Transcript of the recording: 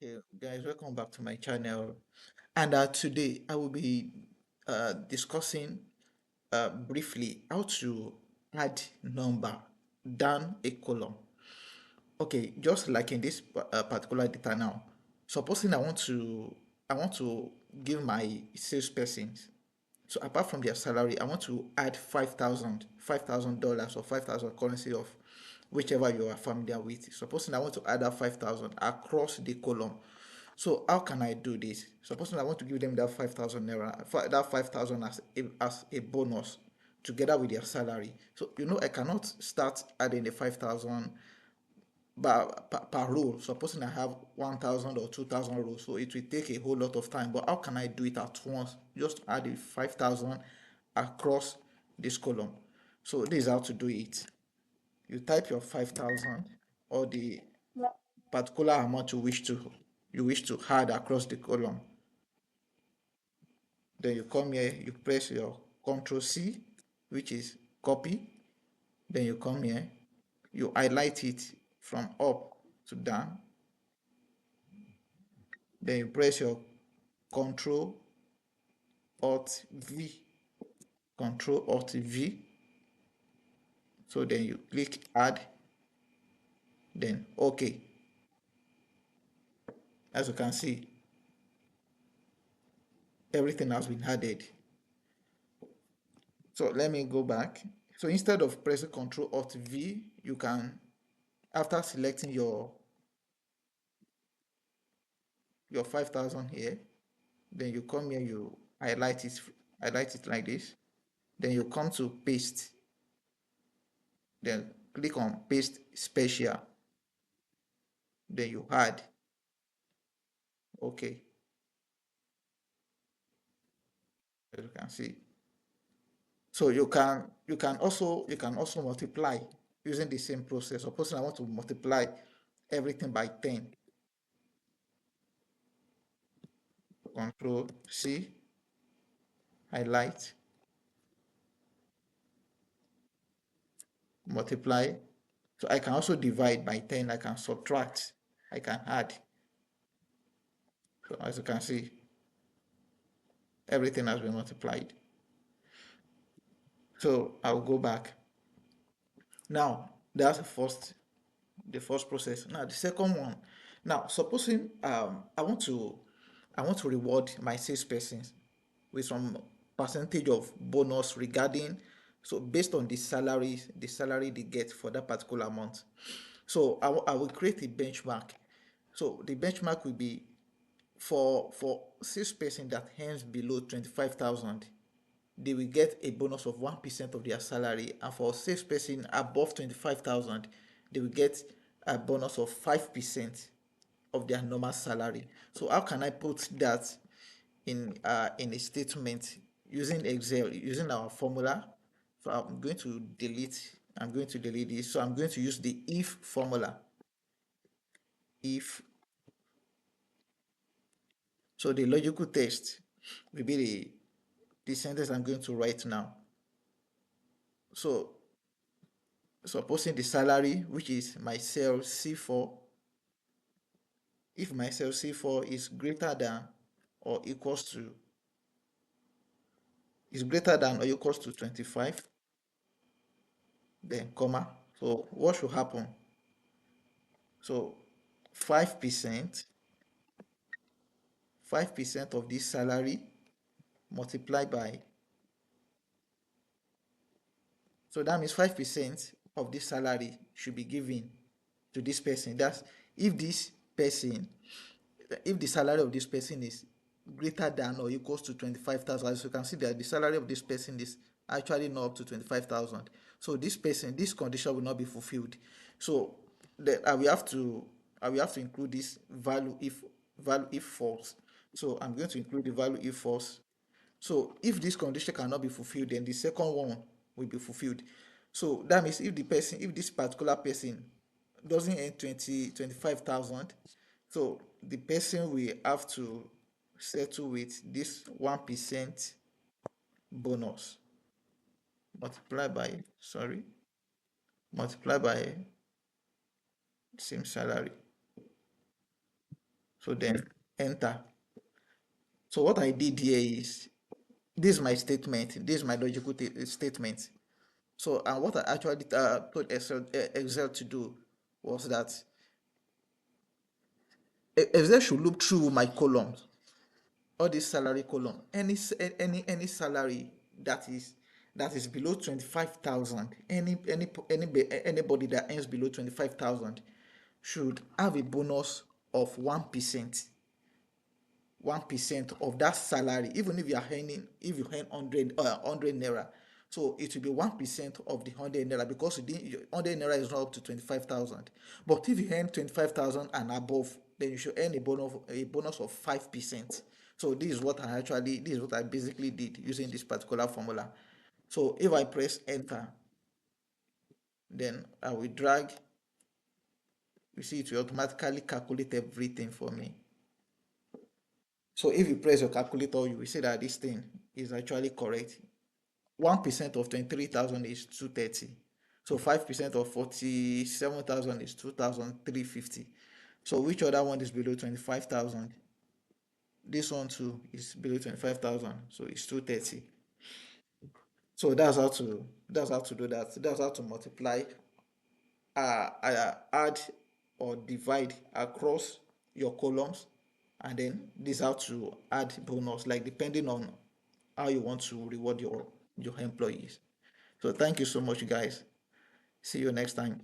Hey guys, welcome back to my channel. And today I will be discussing briefly how to add number down a column. Okay, just like in this particular data now. Supposing I want to give my salesperson. So apart from their salary, I want to add $5,000 or 5,000 currency of whichever you are familiar with. Supposing I want to add that 5,000 across the column. So how can I do this? Supposing I want to give them that 5,000 naira, that 5,000 as a bonus together with their salary. So I cannot start adding the 5,000 per row. Supposing I have 1,000 or 2,000 rows, so it will take a whole lot of time. But how can I do it at once? Just add the 5,000 across this column. So this is how to do it. You type your 5,000 or the particular amount you wish to add across the column. Then you come here, you press your Ctrl C, which is copy. Then you come here, you highlight it from up to down. Then you press your Control Alt V, Control Alt V. So then you click add, then OK. As you can see, everything has been added. So let me go back. So instead of pressing Control Alt V, you can, after selecting your 5,000 here, then you come here, you highlight it like this. Then you come to paste. Then click on paste special. Then you add. Okay. As you can see. So you can also multiply using the same process. Suppose I want to multiply everything by 10. Control C, highlight, multiply. So I can also divide by 10. I can subtract. I can add. So as you can see, everything has been multiplied. So I'll go back. Now that's the first process. Now the second one. Now supposing I want to reward my salesperson with some percentage of bonus regarding, so based on the salary they get for that particular month. So I will create a benchmark. So the benchmark will be for salesperson that earns below 25,000, they will get a bonus of 1% of their salary, and for salesperson above 25,000, they will get a bonus of 5% of their normal salary. So how can I put that in a statement using Excel, using our formula? So I'm going to delete this. So I'm going to use the if formula. If So the logical test will be the sentence I'm going to write now. So supposing the salary, which is my cell C4, if my cell C4 is greater than or equals to 25, then comma. So what should happen? So 5%, 5% of this salary multiplied by, so that means 5% of this salary should be given to this person. That's if this person, if the salary of this person is greater than or equals to 25,000. As you can see that the salary of this person is actually not up to 25,000. So this condition will not be fulfilled. So then I will have to include this value if false. So I'm going to include the value if false. So if this condition cannot be fulfilled, then the second one will be fulfilled. So that means if this particular person doesn't earn 25,000, so the person will have to settle with this 1% bonus multiply by same salary. So then enter. So what I did here is, this is my statement. This is my logical statement. So, and what I actually told Excel to do was that Excel should look through my columns, all this salary column, any salary that is below 25,000, anybody that earns below 25,000 should have a bonus of 1% of that salary, even if you are earning, if you earn 100 naira. So it will be 1% of the 100 naira, because the 100 naira is not up to 25,000. But if you earn 25,000 and above, then you should earn a bonus of 5%. So this is what I basically did using this particular formula. So if I press enter, then I will drag, you see it will automatically calculate everything for me. So if you press your calculator, you will see that this thing is actually correct. 1% of 23,000 is 230. So 5% of 47,000 is 2,350. So which other one is below 25,000? This one too is below 25,000. So it's 230. So that's how to do that. That's how to multiply, add or divide across your columns, and then this how to add bonus, like depending on how you want to reward your employees. So thank you so much, guys. See you next time.